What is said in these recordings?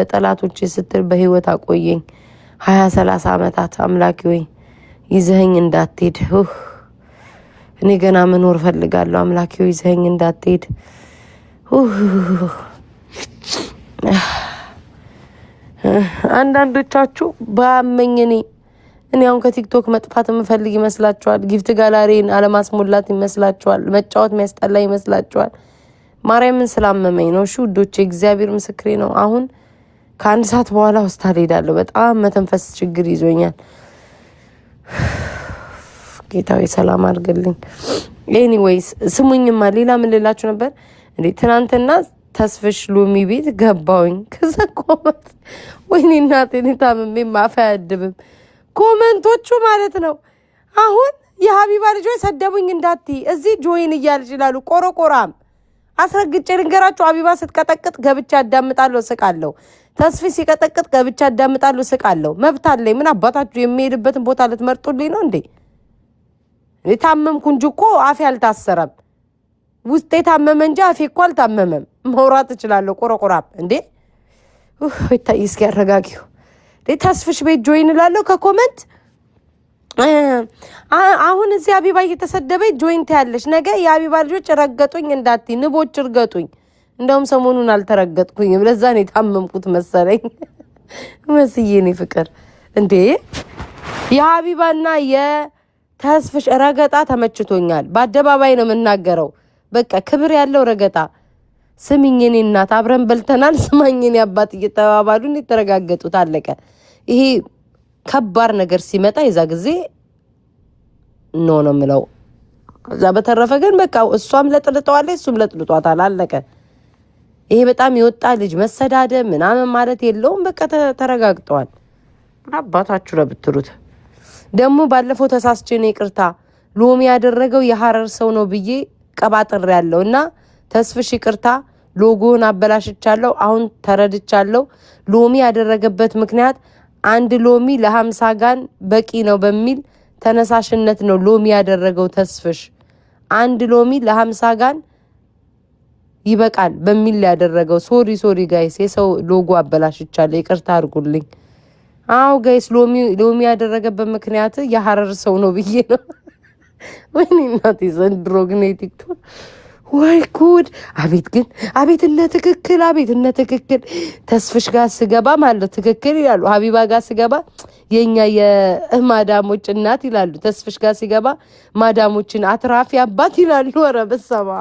ለጠላቶቼ ስትል በህይወት አቆየኝ 20-30 ዓመታት አምላኬ ሆይ ይዘኸኝ እንዳትሄድ እኔ ገና መኖር ፈልጋለሁ አምላኬ ሆይ ይዘኸኝ እንዳትሄድ አንዳንዶቻችሁ ባመኝ እኔ አሁን ከቲክቶክ መጥፋት የምፈልግ ይመስላችኋል ጊፍት ጋላሪን አለማስሞላት ይመስላችኋል መጫወት የሚያስጠላ ይመስላችኋል ማርያምን ስላመመኝ ነው እሺ ውዶቼ እግዚአብሔር ምስክሬ ነው አሁን ከአንድ ሰዓት በኋላ ሆስፒታል ሄዳለሁ በጣም መተንፈስ ችግር ይዞኛል ጌታዬ ሰላም አድርግልኝ ኤኒዌይስ ስሙኝማ ሌላ ምን ልላችሁ ነበር እንዴ ትናንትና ተስፍሽ ሎሚ ቤት ገባውኝ ከዛ ኮመንት ወይኔ እናቴ ታምሜ ማፋ ያድብም ኮመንቶቹ ማለት ነው አሁን የሀቢባ ልጆች ሰደቡኝ እንዳትይ እዚህ ጆይን እያልሽ ይላሉ ቆረቆራም አስረግጬ ልንገራችሁ ሀቢባ ስትቀጠቅጥ ገብቻ አዳምጣለሁ ስቃለሁ ተስፊ ሲቀጠቅጥ ገብቻ አዳምጣለሁ ስቃለሁ መብት አለኝ ምን አባታችሁ የሚሄድበትን ቦታ ልትመርጡልኝ ነው እንዴ የታመምኩ እንጂ እኮ አፌ አልታሰረም ውስጤ ታመመ እንጂ አፌ እኮ አልታመመም መውራት እችላለሁ ቆረቆራም እንዴ ይታይ እስኪ ያረጋጊው ተስፍሽ ቤት ጆይን እላለሁ ከኮመንት አሁን እዚህ ሀቢባ እየተሰደበች ጆይን ታያለሽ ነገ የሀቢባ ልጆች ረገጡኝ እንዳትይ ንቦች እርገጡኝ እንደውም ሰሞኑን አልተረገጥኩኝም ለዛ ነው የታመምኩት መሰለኝ መስዬ ነው ፍቅር እንዴ የሀቢባና የተስፍሽ ረገጣ ተመችቶኛል በአደባባይ ነው የምናገረው በቃ ክብር ያለው ረገጣ ስሚኝ እኔ እናት አብረን በልተናል ስማኝ እኔ አባት እየተባባሉን የተረጋገጡት አለቀ ይሄ ከባድ ነገር ሲመጣ ይዛ ጊዜ ነው የምለው ከዛ በተረፈ ግን በቃ እሷም ለጥልጠዋለች እሱም ለጥልጧታል አለቀ ይሄ በጣም የወጣ ልጅ መሰዳደብ ምናምን ማለት የለውም በቃ ተረጋግጠዋል አባታችሁ ለብትሩት ደግሞ ባለፈው ተሳስቼ ነው ይቅርታ ሎሚ ያደረገው የሐረር ሰው ነው ብዬ ቀባጥር ያለውና ተስፍሽ ይቅርታ ሎጎን አበላሽቻለሁ አሁን ተረድቻለሁ ሎሚ ያደረገበት ምክንያት አንድ ሎሚ ለ50 ጋን በቂ ነው በሚል ተነሳሽነት ነው ሎሚ ያደረገው ተስፍሽ አንድ ሎሚ ለ50 ጋን ይበቃል በሚል ያደረገው ሶሪ ጋይስ የሰው ሎጎ አበላሽቻለሁ ይቅርታ አድርጉልኝ አው ጋይስ ሎሚ ያደረገበት ምክንያት የሐረር ሰው ነው ብዬ ነው ወይኔ እናቴ ዘንድሮ ግን ቲክቶክ ወይ ጉድ አቤት እነ ትክክል ተስፍሽ ጋር ስገባ ማለት ትክክል ይላሉ ሀቢባ ጋር ስገባ የኛ የማዳሞች እናት ይላሉ ተስፍሽ ጋር ሲገባ ማዳሞችን አትራፊ አባት ይላሉ ወረ በሰማ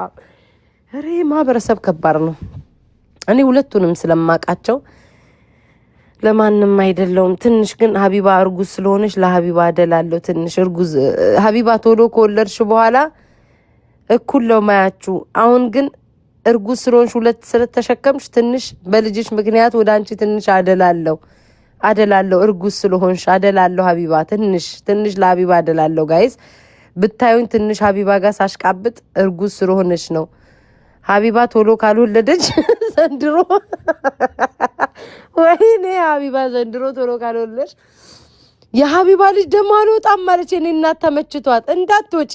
ሬ ማህበረሰብ ከባድ ነው እኔ ሁለቱንም ስለማቃቸው ለማንንም አይደለም ትንሽ ግን ሀቢባ እርጉዝ ስለሆነች ለሀቢባ አደላለሁ ትንሽ እርጉዝ ሀቢባ ቶሎ ከወለድሽ በኋላ እኩል ነው ማያችሁ አሁን ግን እርጉዝ ስለሆንሽ ሁለት ስለተሸከምሽ ትንሽ በልጅሽ ምክንያት ወደ አንቺ ትንሽ አደላለሁ እርጉዝ ስለሆንሽ አደላለሁ ሀቢባ ትንሽ ለሀቢባ አደላለሁ ጋይስ ብታዩኝ ትንሽ ሀቢባ ጋር ሳሽቃብጥ እርጉዝ ስለሆነች ነው ሀቢባ ቶሎ ካልወለደች ዘንድሮ ወይኔ ሀቢባ ዘንድሮ ቶሎ ካልወለደች የሀቢባ ልጅ ደግሞ አልወጣም ማለች እኔ እናት ተመችቷት እንዳትወጪ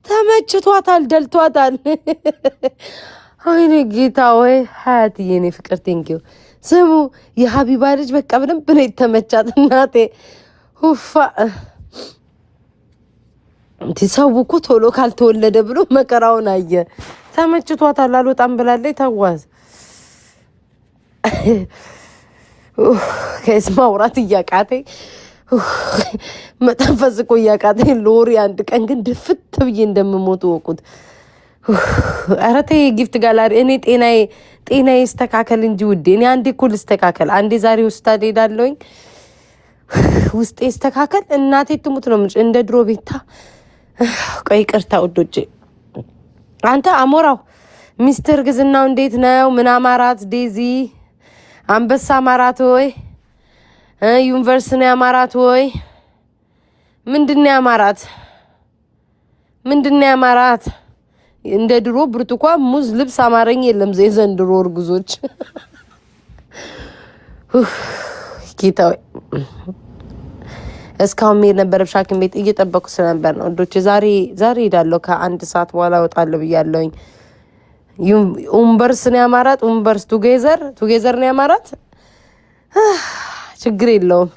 ተመችቷታል ደልቷታል አይኔ ጌታ ወይ ሀያትዬ እኔ ፍቅር ቴንኪው ስሙ የሀቢባ ልጅ በቃ በደንብ ነው የተመቻት እናቴ ሁፋ ሰው እኮ ቶሎ ካልተወለደ ብሎ መከራውን አየ ተመችቷታል አልወጣም ብላለች ተዋዝ ከስ ማውራት እያቃተኝ መተንፈስ እኮ እያቃተኝ ሎሪ አንድ ቀን ግን ድፍት ብዬ እንደምሞት ወቁት ኧረ ተይ ጊፍት ጋላሪ እኔ ጤናዬ ይስተካከል እንጂ ውዴ እኔ አንዴ እኮ ልስተካከል አንዴ ዛሬ ሆስፒታል ሄዳለሁኝ ውስጤ ይስተካከል እናቴ ትሙት ነው እንደ ድሮ ቤታ ቆይ ይቅርታ ውዶቼ አንተ አሞራው ሚስተር ግዝናው እንዴት ነው ምን አማራት ዴዚ አንበሳ አማራት ወይ ዩኒቨርሲቲ አማራት ወይ ምንድነው አማራት እንደ ድሮ ብርቱካን ሙዝ ልብስ አማረኝ የለም ዘንድሮ እርጉዞች ጌታው እስካሁን ምን ነበር ሻኪም ቤት እየጠበቁ ስለነበር ነው ዶች ዛሬ ሄዳለሁ ከአንድ ሰዓት በኋላ ወጣለሁ ብያለሁኝ ኡምበርስ ነው ያማራት ኡምበርስ ቱጌዘር ነው ያማራት ችግር የለውም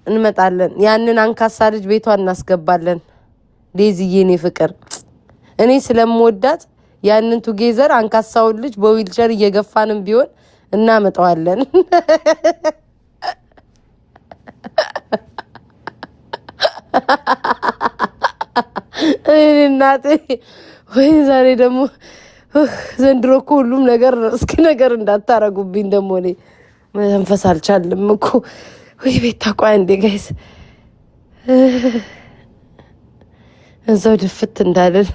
እንመጣለን ያንን አንካሳ ልጅ ቤቷን እናስገባለን ዴዚዬ ነው ፍቅር እኔ ስለምወዳት ያንን ቱጌዘር አንካሳውን ልጅ በዊልቸር እየገፋንም ቢሆን እናመጣዋለን እናቴ ወይ ዛሬ ደግሞ ዘንድሮ እኮ ሁሉም ነገር ነው እስኪ ነገር እንዳታረጉብኝ ደግሞ እኔ መንፈስ አልቻልም እኮ ወይ ቤት ታቋይ እንዴ ጋይስ እዛው ድፍት እንዳለን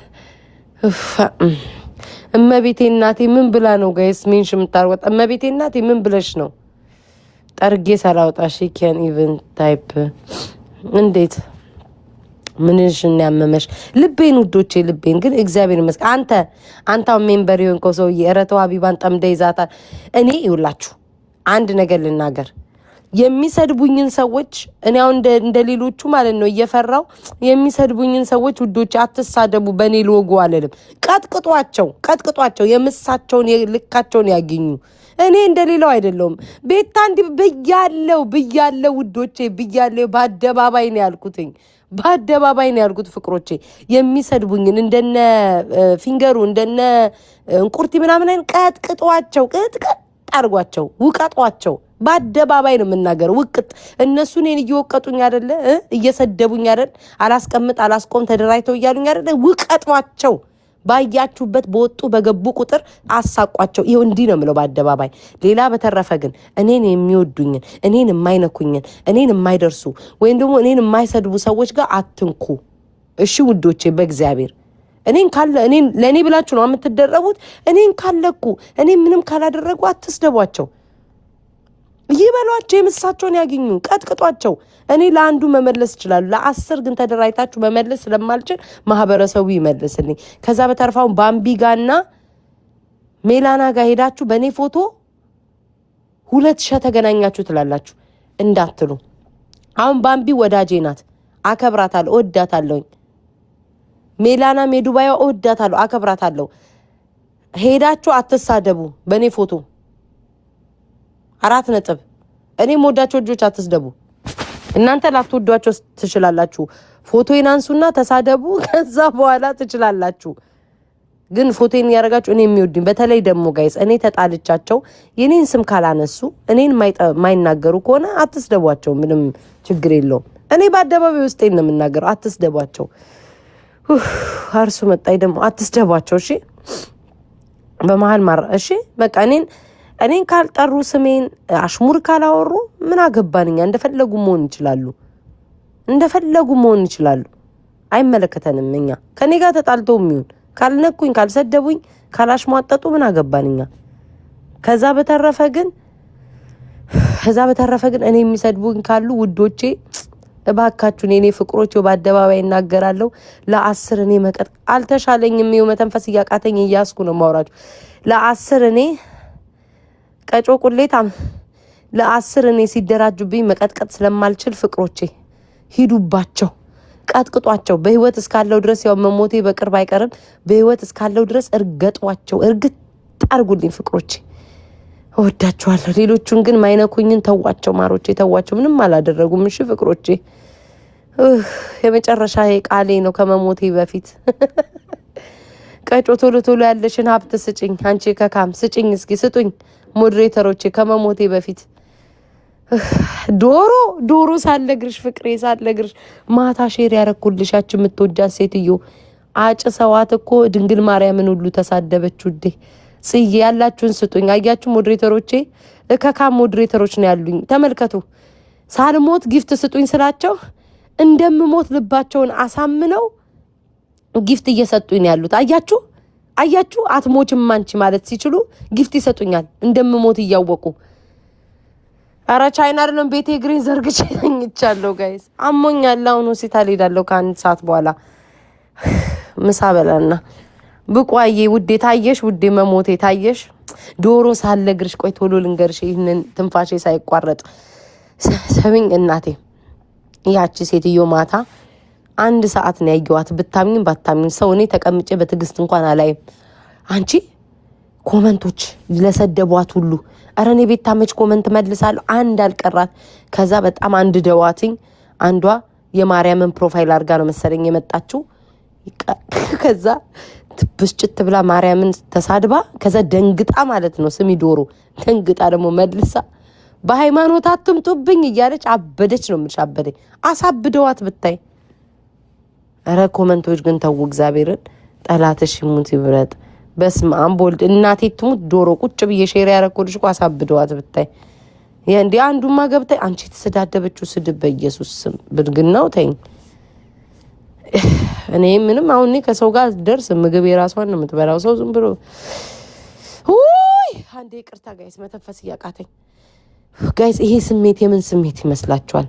እመቤቴ እናቴ ምን ብላ ነው ጋይስ ሜንሽ የምታርወጣ እመቤቴ እናቴ ምን ብለሽ ነው ጠርጌ ሳላውጣሽ ካን ኢቭን ታይፕ እንዴት ምንሽ እናያመመሽ ልቤን ውዶቼ ልቤን ግን እግዚአብሔር ይመስገን አንተው ሜምበር የሆንከው ሰውዬ እረተው ሀቢባን ጠምደ ይዛታል እኔ ይውላችሁ አንድ ነገር ልናገር የሚሰድቡኝን ሰዎች እኔ አሁን እንደሌሎቹ ማለት ነው እየፈራው የሚሰድቡኝን ሰዎች ውዶቼ አትሳደቡ በኔ ሎጎ አለለም ቀጥቅጧቸው የምሳቸውን የልካቸውን ያገኙ እኔ እንደሌላው አይደለም ቤታ እንዲ ብያለው ውዶቼ ብያለው በአደባባይ ነው ያልኩት ፍቅሮቼ የሚሰድቡኝን እንደነ ፊንገሩ እንደነ እንቁርቲ ምናምን ቀጥቅጧቸው አርጓቸው ውቀጧቸው በአደባባይ ነው የምናገረው ውቅጥ እነሱ እኔን እየወቀጡኝ አይደለ እየሰደቡኝ አይደል አላስቆም ተደራይተው እያሉኝ አይደለ ውቀጧቸው ባያችሁበት በወጡ በገቡ ቁጥር አሳቋቸው ይሄው እንዲህ ነው የምለው በአደባባይ ሌላ በተረፈ ግን እኔን የሚወዱኝን እኔን የማይነኩኝን እኔን የማይደርሱ ወይም ደግሞ እኔን የማይሰድቡ ሰዎች ጋር አትንኩ እሺ ውዶቼ በእግዚአብሔር እኔን ለኔ ብላችሁ ነው የምትደረቡት እኔን ካለኩ እኔ ምንም ካላደረጉ አትስደቧቸው ይበሏቸው የምሳቸውን ያገኙ ቀጥቅጧቸው እኔ ለአንዱ መመለስ ይችላል ለ10 ግን ተደራይታችሁ መመለስ ስለማልችል ማህበረሰቡ ይመልስልኝ ከዛ በተርፋው ባምቢጋና ሜላና ጋር ሄዳችሁ በኔ ፎቶ 2 ተገናኛችሁ ትላላችሁ እንዳትሉ አሁን ባምቢ ወዳጄ ናት አከብራታለሁ እወዳታለሁ ሜላና ሜዱባያ እወዳታለሁ አከብራታለሁ ሄዳችሁ አትሳደቡ በኔ ፎቶ 4 ነጥብ እኔ ሞዳቸው ልጆች አትስደቡ እናንተ ላትወዷቸው ትችላላችሁ ፎቶዬን አንሱና ተሳደቡ ከዛ በኋላ ትችላላችሁ ግን ፎቶዬን ያረጋችሁ እኔ የሚወድኝ በተለይ ደግሞ ጋይስ እኔ ተጣልቻቸው የኔን ስም ካላነሱ እኔን ማይናገሩ ከሆነ አትስደቧቸው ምንም ችግር የለውም እኔ በአደባባይ ውስጥ ነው የምናገረው አትስደቧቸው አርሱ መጣይ ደግሞ አትስደቧቸው እሺ በመሃል እሺ በቃ እኔን ካልጠሩ ስሜን አሽሙር ካላወሩ ምን አገባንኛ እንደፈለጉ መሆን ይችላሉ አይመለከተንም እኛ ከኔ ጋር ተጣልተው የሚሆን ካልነኩኝ ካልሰደቡኝ ካላሽሟጠጡ ምን አገባንኛ ከዛ በተረፈ ግን እኔ የሚሰድቡኝ ካሉ ውዶቼ እባካችሁን የኔ ፍቅሮች በአደባባይ እናገራለሁ ለ10 እኔ መቀጥ አልተሻለኝም ይው መተንፈስ ያቃተኝ እያስኩ ነው ማውራችሁ ለ10 እኔ ቀጮ ቁሌታም ለ10 እኔ ሲደራጁብኝ መቀጥቀጥ ስለማልችል ፍቅሮቼ ሂዱባቸው ቀጥቅጧቸው በህይወት እስካለው ድረስ ያው መሞቴ በቅርብ አይቀርም በህይወት እስካለው ድረስ እርገጧቸው እርግጥ አርጉልኝ ፍቅሮቼ እወዳቸዋለሁ ሌሎቹን ግን ማይነኩኝን ተዋቸው ማሮቼ ተዋቸው ምንም አላደረጉም እሺ ፍቅሮቼ የመጨረሻ ቃሌ ነው ከመሞቴ በፊት ቀጮ ቶሎ ያለሽን ሀብት ስጭኝ አንቺ ከካም ስጭኝ እስኪ ስጡኝ ሞዴሬተሮቼ ከመሞቴ በፊት ዶሮ ሳለግርሽ ፍቅሬ ሳለግርሽ ማታ ሼር ያረኩልሽ ያቺ የምትወጃት ሴትዮ አጭሰዋት እኮ ድንግል ማርያምን ሁሉ ተሳደበች ውዴ ጽዬ ያላችሁን ስጡኝ አያችሁ ሞዴሬተሮቼ ከካም ሞዴሬተሮች ነው ያሉኝ ተመልከቱ ሳልሞት ጊፍት ስጡኝ ስላቸው እንደምሞት ልባቸውን አሳምነው ጊፍት እየሰጡኝ ያሉት አያችሁ አትሞችም አንቺ ማለት ሲችሉ ጊፍት ይሰጡኛል እንደምሞት እያወቁ አራ ቻይና አይደለም ቤቴ ግሪን ዘርግቼ ተኝቻለሁ ጋይስ አሞኛል አሁን ሆስፒታል ሄዳለሁ ከአንድ ሰዓት በኋላ ምሳ በላና ብቋዬ ውዴ ታየሽ ውዴ መሞቴ ታየሽ ዶሮ ሳለግርሽ ቆይ ቶሎ ልንገርሽ ይሄንን ትንፋሼ ሳይቋረጥ ሰሚኝ እናቴ ያቺ ሴትዮ ማታ 1 ሰዓት ነው ያየዋት። ብታምኝ ባታምኝ ሰው እኔ ተቀምጬ በትግስት እንኳን አላይም። አንቺ ኮመንቶች ለሰደቧት ሁሉ አረኔ ቤት ታመጭ ኮመንት መልሳለሁ። አንድ አልቀራት። ከዛ በጣም አንድ ደዋትኝ አንዷ የማርያምን ፕሮፋይል አድርጋ ነው መሰለኝ የመጣችው። ከዛ ብስጭት ብላ ማርያምን ተሳድባ ከዛ ደንግጣ ማለት ነው ስሚ ዶሮ ደንግጣ ደግሞ መልሳ በሃይማኖት አትምጡብኝ እያለች አበደች ነው የምልሽ። አበደኝ አሳብደዋት ብታይ። ኧረ ኮመንቶች ግን ተው እግዚአብሔርን። ጠላትሽ ይሙት ይብረጥ። በስመ አብ ወልድ እናቴ ትሙት ዶሮ ቁጭ ብዬ ሼር ያረኩልሽ እኮ አሳብደዋት ብታይ። እንዴ አንዱማ ገብታይ አንቺ የተሰዳደበችው ስድብ በኢየሱስ ስም ብድግናው ተይኝ። እኔ ምንም አሁን ከሰው ጋር ደርስ ምግብ የራሷን ነው የምትበላው። ሰው ዝም ብሎ አንዴ ይቅርታ ጋይስ መተንፈስ እያቃተኝ ጋይስ። ይሄ ስሜት የምን ስሜት ይመስላችኋል?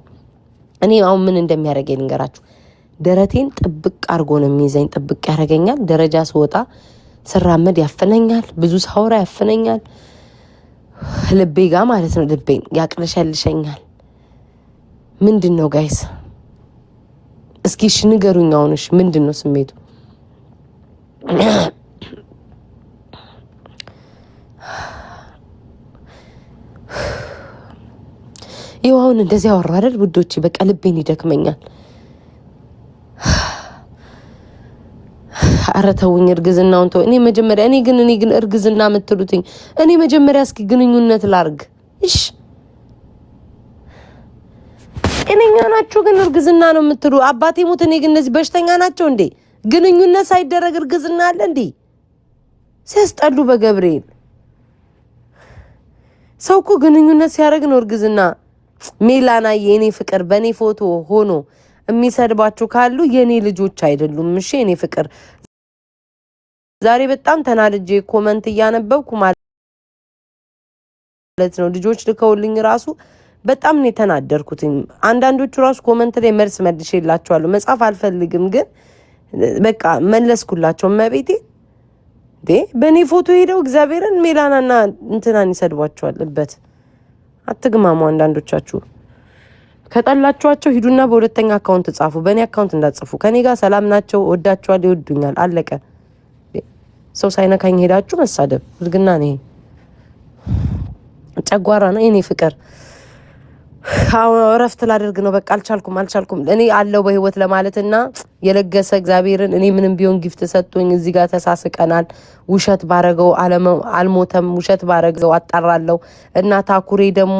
እኔ አሁን ምን እንደሚያደርገኝ ልንገራችሁ። ደረቴን ጥብቅ አድርጎ ነው የሚይዘኝ። ጥብቅ ያደርገኛል። ደረጃ ስወጣ ስራመድ ያፈነኛል። ብዙ ሳውራ ያፈነኛል። ልቤ ጋር ማለት ነው። ልቤን ያቅለሸልሸኛል። ምንድን ነው ጋይስ? እስኪ እሺ ንገሩኝ። አሁንሽ ምንድን ነው ስሜቱ? ይኸው አሁን እንደዚህ አወራ አይደል ውዶቼ? በቃ ልቤን ይደክመኛል። ኧረ ተውኝ እርግዝናውን ተው። እኔ ግን እርግዝና የምትሉትኝ እኔ መጀመሪያ እስኪ ግንኙነት ላርግ። እሺ ጤነኛ ናቸው ግን እርግዝና ነው የምትሉ አባቴ ሙት። እኔ ግን እነዚህ በሽተኛ ናቸው እንዴ? ግንኙነት ሳይደረግ እርግዝና አለ እንዴ? ሲያስጠሉ በገብርኤል። ሰው እኮ ግንኙነት ሲያደርግ ነው እርግዝና። ሜላና የኔ ፍቅር በኔ ፎቶ ሆኖ የሚሰድባችሁ ካሉ የኔ ልጆች አይደሉም። እሺ የኔ ፍቅር ዛሬ በጣም ተናድጄ ኮመንት እያነበብኩ ማለት ነው። ልጆች ልከውልኝ ራሱ በጣም ነው የተናደርኩት። አንዳንዶቹ ራሱ ኮመንት ላይ መልስ መልሼላቸዋለሁ። መጻፍ አልፈልግም ግን በቃ መለስኩላቸው። መቤቴ በኔ ፎቶ ሄደው እግዚአብሔርን ሜላናና እንትናን ይሰድቧቸዋልበት። አትግማሙ። አንዳንዶቻችሁ ከጠላችኋቸው ሂዱና በሁለተኛ አካውንት ጻፉ። በእኔ አካውንት እንዳትጽፉ። ከኔ ጋር ሰላም ናቸው፣ ወዳቸዋል፣ ይወዱኛል። አለቀ። ሰው ሳይነካኝ ሄዳችሁ መሳደብ እርግና ነው። ጨጓራ ነው የኔ ፍቅር። እረፍት ላደርግ ነው በቃ። አልቻልኩም። እኔ አለው በህይወት ለማለትና የለገሰ እግዚአብሔርን እኔ ምንም ቢሆን ጊፍት ሰጥቶኝ እዚህ ጋር ተሳስቀናል። ውሸት ባረገው አልሞተም። ውሸት ባረገው አጣራለሁ። እና ታኩሬ ደግሞ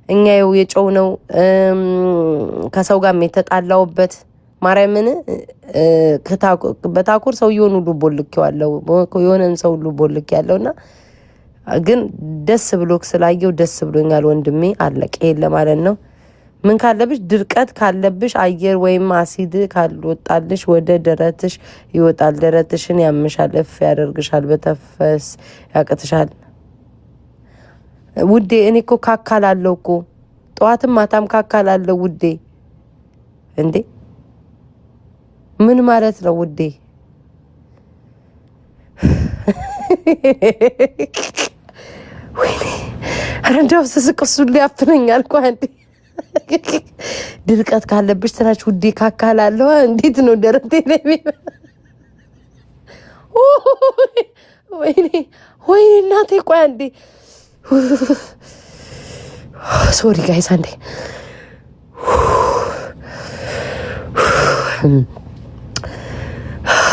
እኛ የጨው ነው ከሰው ጋር የተጣላውበት ማርያምን በታኩር ሰውየውን ሁሉ ቦልኬዋለሁ። የሆነን ሰው ሁሉ ቦልኬ ያለውና ግን ደስ ብሎክ ስላየው ደስ ብሎኛል ወንድሜ። አለቀ። ይሄን ለማለት ነው። ምን ካለብሽ ድርቀት ካለብሽ አየር ወይም አሲድ ካልወጣልሽ ወደ ደረትሽ ይወጣል። ደረትሽን ያምሻል፣ እፍ ያደርግሻል፣ በተፈስ ያቅትሻል። ውዴ እኔ እኮ ካካላለሁ እኮ ጠዋትም ማታም ካካላለሁ ውዴ። እንዴ ምን ማለት ነው ውዴ? ወይኔ እንደው ስስቅሱ ሊያፍነኛል እኮ አንዴ። ድርቀት ካለብሽ ትራች ውዴ ካካላለሁ። እንዴት ነው ደረቴ ላይ? ወይኔ እናቴ ቆይ አንዴ። ሶሪ ጋይስ አንዴ።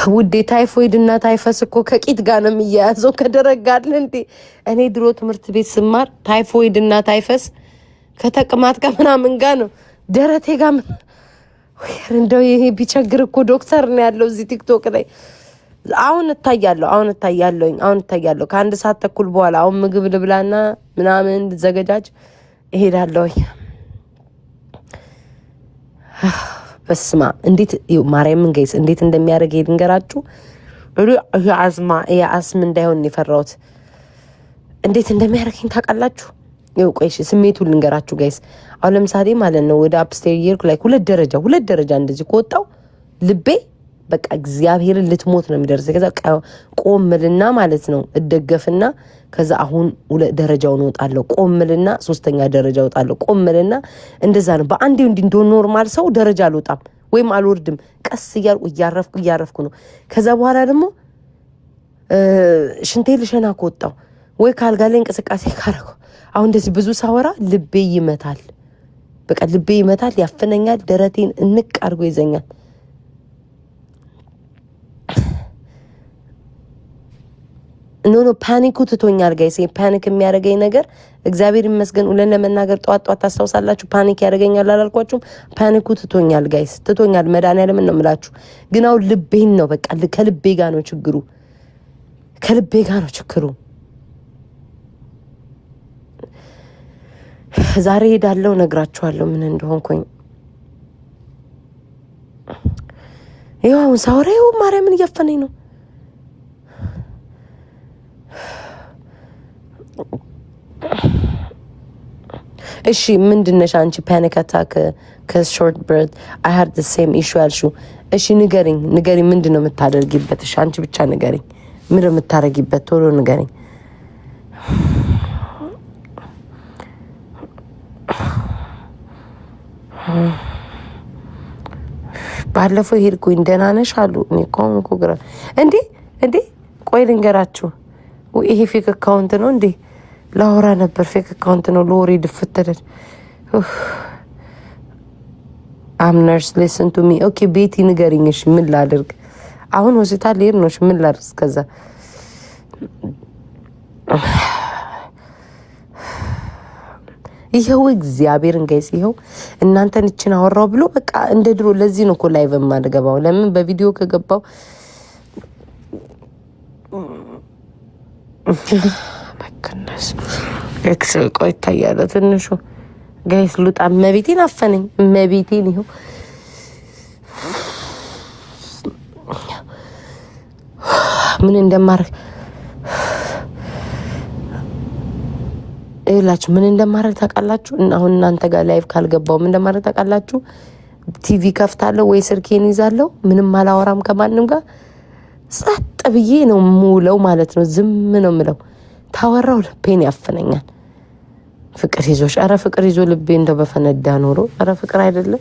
ውዴ ታይፎይድ እና ታይፈስ እኮ ከቂት ጋር ነው የሚያያዘው ከደረጋለ እንዴ? እኔ ድሮ ትምህርት ቤት ስማር ታይፎይድ እና ታይፈስ ከተቅማት ጋር ምናምን ጋር ነው ደረቴ ጋር እንደው ይሄ ቢቸግር እኮ ዶክተር ነው ያለው እዚህ ቲክቶክ ላይ። አሁን እታያለሁ ከአንድ ሰዓት ተኩል በኋላ አሁን ምግብ ልብላና ምናምን ዘገጃጅ እሄዳለሁኝ። በስማ እንዴት ማርያምን ጋይስ እንዴት እንደሚያደርግ ልንገራችሁ። አስም እንዳይሆን የፈራሁት እንዴት እንደሚያደርገኝ ታውቃላችሁ? ይኸው ቆይ እሺ ስሜቱን ልንገራችሁ ጋይስ። አሁን ለምሳሌ ማለት ነው ወደ አፕስቴር ይርኩ ላይ ሁለት ደረጃ እንደዚህ ከወጣው ልቤ በቃ እግዚአብሔርን ልትሞት ነው የሚደርሰው። ከዛ ቆምልና ማለት ነው እደገፍና ከዛ አሁን ደረጃውን ወጣለሁ። ቆምልና ሶስተኛ ደረጃ ወጣለሁ። ቆምልና እንደዛ ነው በአንዴ እንደ ኖርማል ሰው ደረጃ አልወጣም። ወይም አልወርድም። ቀስ እያረፍኩ ነው። ከዛ በኋላ ደግሞ ሽንቴ ልሸና ከወጣው ወይ ካልጋ ላይ እንቅስቃሴ ካረኩ አሁን እንደዚህ ብዙ ሳወራ ልቤ ይመታል። በቃ ልቤ ይመታል፣ ያፍነኛል፣ ደረቴን እንቅ አድርጎ ይዘኛል። ኖ ፓኒኩ ትቶኛል ጋይስ። ፓኒክ የሚያደርገኝ ነገር እግዚአብሔር ይመስገን ውለን ለመናገር ጠዋት ታስታውሳላችሁ ፓኒክ ያደርገኛል አላልኳችሁም? ፓኒኩ ትቶኛል ጋይስ፣ ትቶኛል። መድኃኒዓለም ነው የምላችሁ። ግን አሁን ልቤን ነው በቃ ከልቤ ጋር ነው ችግሩ፣ ከልቤ ጋር ነው ችግሩ። ዛሬ ሄዳለሁ፣ ነግራችኋለሁ ምን እንደሆንኩኝ። ይኸው አሁን ሳወራ ይኸው ማርያምን እያፈነኝ ነው። እሺ ምንድነሽ አንቺ? ፓኒክ አታክ ከሾርት ብርድ አይ ሃድ ዘ ሴም ኢሹ ያልሽው። እሺ ንገሪኝ ምንድነው የምታደርጊበት? እሺ አንቺ ብቻ ንገሪኝ፣ ምንድነው የምታደርጊበት? ቶሎ ንገሪኝ። ባለፈው ሄድኩኝ ደህና ነሽ አሉ። እኔ እኮ ግራ እንዴ ቆይ ልንገራችሁ። ይሄ ፌክ አካውንት ነው እንዴ? ላወራ ነበር። ፌክ አካውንት ነው። ለወሬ ድፍትደድ አም ነርስ ሊስን ቱ ሚ ኦኬ። ቤቲ ንገሪኝ እሺ ምን ላድርግ? አሁን ሆስፒታል ልሄድ ነው። ምን ላድርግ? እስከዛ ይኸው እግዚአብሔርን ጋይስ ይኸው እናንተን እችን አወራው ብሎ በቃ እንደ ድሮ። ለዚህ ነው እኮ ላይቭ የማልገባው። ለምን በቪዲዮ ከገባው በከነስ ኤክስ ቆይ ታያለ ትንሹ ጋይስ ሉጣ መቤቴን አፈነኝ። መቤቴን ይኸው ምን እንደማረግ እላችሁ ምን እንደማረግ ታውቃላችሁ? አሁን እናንተ ጋር ላይቭ ካልገባው ምን እንደማረግ ታውቃላችሁ? ቲቪ ከፍታለሁ ወይ ስልኬን ይዛለሁ። ምንም አላወራም ከማንም ጋር ጸጥ ብዬ ነው ሙለው ማለት ነው። ዝም ነው ምለው። ታወራው ልቤን ያፈነኛል። ፍቅር ይዞሽ? አረ ፍቅር ይዞ ልቤ እንደው በፈነዳ ኖሮ። አረ ፍቅር አይደለም